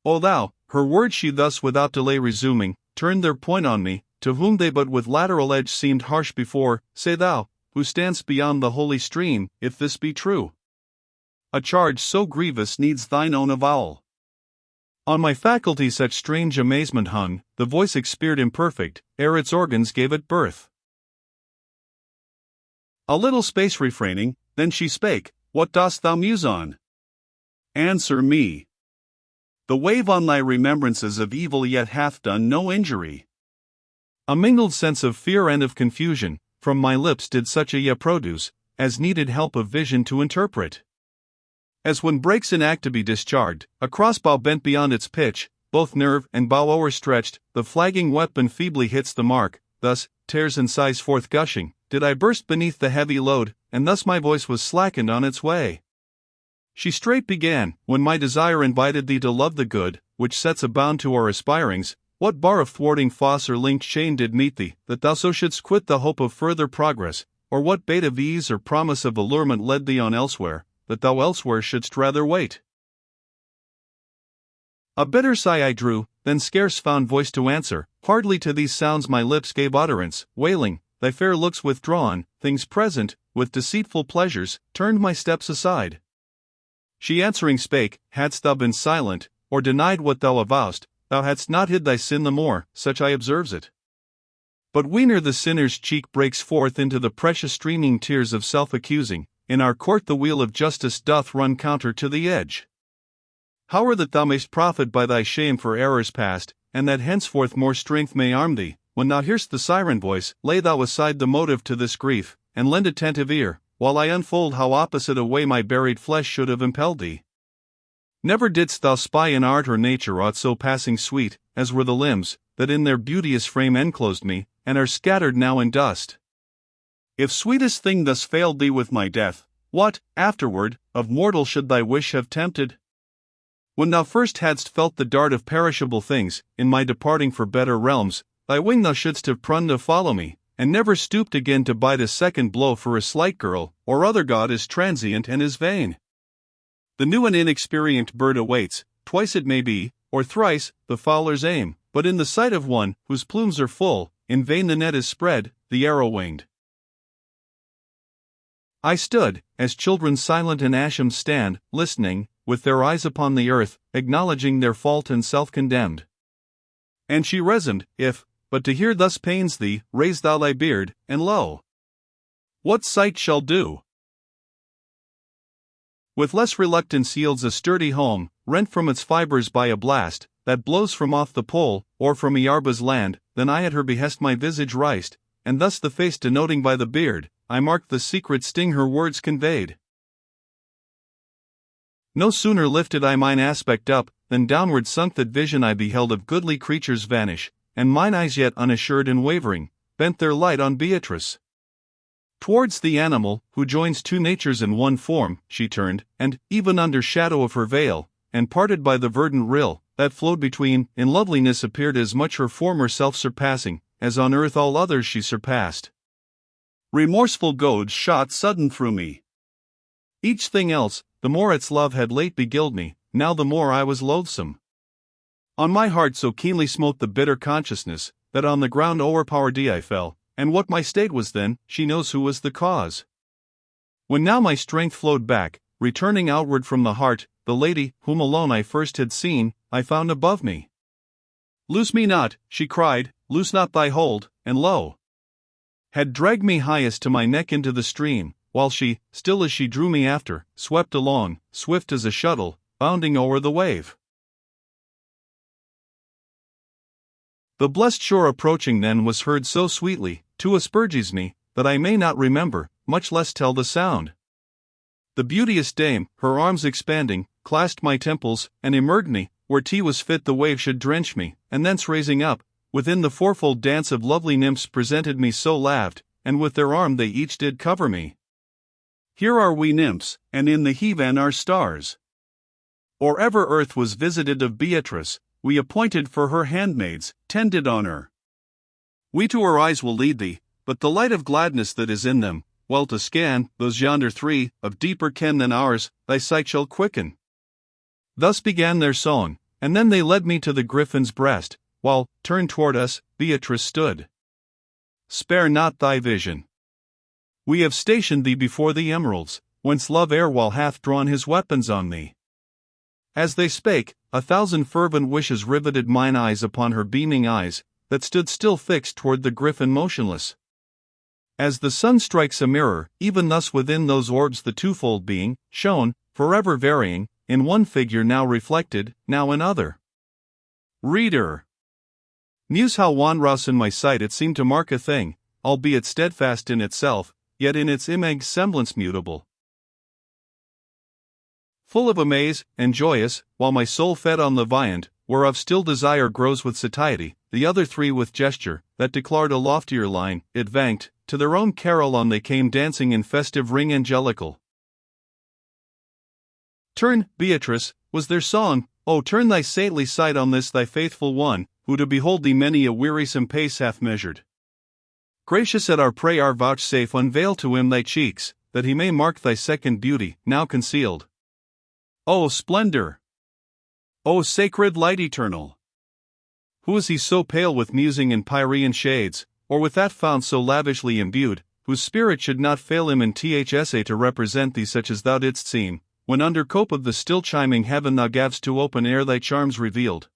O thou, her words she thus without delay resuming, turned their point on me, to whom they but with lateral edge seemed harsh before, say thou, who standst beyond the holy stream, if this be true. A charge so grievous needs thine own avowal. On my faculty such strange amazement hung, the voice expired imperfect, ere its organs gave it birth. A little space refraining, then she spake, What dost thou muse on? Answer me. The wave on thy remembrances of evil yet hath done no injury. A mingled sense of fear and of confusion, from my lips did such a yea produce, as needed help of vision to interpret. As when breaks an act to be discharged, a crossbow bent beyond its pitch, both nerve and bow o'erstretched, the flagging weapon feebly hits the mark, thus, tears and sighs forth gushing, did I burst beneath the heavy load, and thus my voice was slackened on its way. She straight began, when my desire invited thee to love the good, which sets a bound to our aspirings, what bar of thwarting fosse or linked chain did meet thee, that thou so shouldst quit the hope of further progress, or what bait of ease or promise of allurement led thee on elsewhere, that thou elsewhere shouldst rather wait? A bitter sigh I drew, then scarce found voice to answer, hardly to these sounds my lips gave utterance, wailing, thy fair looks withdrawn, things present, with deceitful pleasures, turned my steps aside. She answering spake, Hadst thou been silent, or denied what thou avowest, thou hadst not hid thy sin the more, such I observes it. But whene'er the sinner's cheek breaks forth into the precious streaming tears of self-accusing, in our court the wheel of justice doth run counter to the edge. Howe'er that thou mayst profit by thy shame for errors past, and that henceforth more strength may arm thee, when thou hear'st the siren voice, lay thou aside the motive to this grief, and lend attentive ear, while I unfold how opposite a way my buried flesh should have impelled thee. Never didst thou spy in art or nature aught so passing sweet, as were the limbs, that in their beauteous frame enclosed me, and are scattered now in dust. If sweetest thing thus failed thee with my death, what, afterward, of mortal should thy wish have tempted? When thou first hadst felt the dart of perishable things, in my departing for better realms, thy wing thou shouldst have pruned to follow me, and never stooped again to bite a second blow for a slight girl, or other god is transient and is vain. The new and inexperienced bird awaits, twice it may be, or thrice, the fowler's aim, but in the sight of one, whose plumes are full, in vain the net is spread, the arrow winged. I stood, as children silent and ashamed stand, listening, with their eyes upon the earth, acknowledging their fault and self-condemned. And she reasoned, if, but to hear thus pains thee, raise thou thy beard, and lo! What sight shall do? With less reluctance yields a sturdy home, rent from its fibers by a blast, that blows from off the pole, or from Iarba's land, than I at her behest my visage riced, and thus the face denoting by the beard, I marked the secret sting her words conveyed. No sooner lifted I mine aspect up, than downward sunk that vision I beheld of goodly creatures vanish, and mine eyes yet unassured and wavering, bent their light on Beatrice. Towards the animal, who joins two natures in one form, she turned, and, even under shadow of her veil, and parted by the verdant rill, that flowed between, in loveliness appeared as much her former self surpassing, as on earth all others she surpassed. Remorseful goads shot sudden through me. Each thing else, the more its love had late beguiled me, now the more I was loathsome. On my heart so keenly smote the bitter consciousness, that on the ground o'erpowered I fell, and what my state was then, she knows who was the cause. When now my strength flowed back, returning outward from the heart, the lady, whom alone I first had seen, I found above me. Loose me not, she cried, loose not thy hold, and lo! Had dragged me highest to my neck into the stream, while she, still as she drew me after, swept along, swift as a shuttle, bounding o'er the wave. The blessed shore approaching then was heard so sweetly, to asperges me, that I may not remember, much less tell the sound. The beauteous dame, her arms expanding, clasped my temples, and immersed me, where 'twas fit the wave should drench me, and thence raising up, within the fourfold dance of lovely nymphs presented me so laved, and with their arm they each did cover me. Here are we nymphs, and in the heaven are stars. Or ever earth was visited of Beatrice, we appointed for her handmaids, tended on her. We to her eyes will lead thee, but the light of gladness that is in them, well to scan, those yonder three, of deeper ken than ours, thy sight shall quicken. Thus began their song, and then they led me to the griffin's breast, while, turned toward us, Beatrice stood. Spare not thy vision. We have stationed thee before the emeralds, whence love erewhile hath drawn his weapons on thee. As they spake, 1,000 fervent wishes riveted mine eyes upon her beaming eyes, that stood still fixed toward the griffin motionless. As the sun strikes a mirror, even thus within those orbs the twofold being shone, forever varying, in one figure now reflected, now another. Reader! Muse how wondrous in my sight it seemed to mark a thing, albeit steadfast in itself, yet in its image semblance mutable. Full of amaze, and joyous, while my soul fed on the viand, whereof still desire grows with satiety, the other three with gesture, that declared a loftier line, it vanked, to their own carol on they came dancing in festive ring angelical. Turn, Beatrice, was their song, O turn thy saintly sight on this thy faithful one, who to behold thee many a wearisome pace hath measured. Gracious at our prayer vouchsafe unveil to him thy cheeks, that he may mark thy second beauty, now concealed. O splendor! O sacred light eternal! Who is he so pale with musing and Pyrean shades, or with that fount so lavishly imbued, whose spirit should not fail him in thsa to represent thee such as thou didst seem, when under cope of the still chiming heaven thou gav'st to open ere thy charms revealed?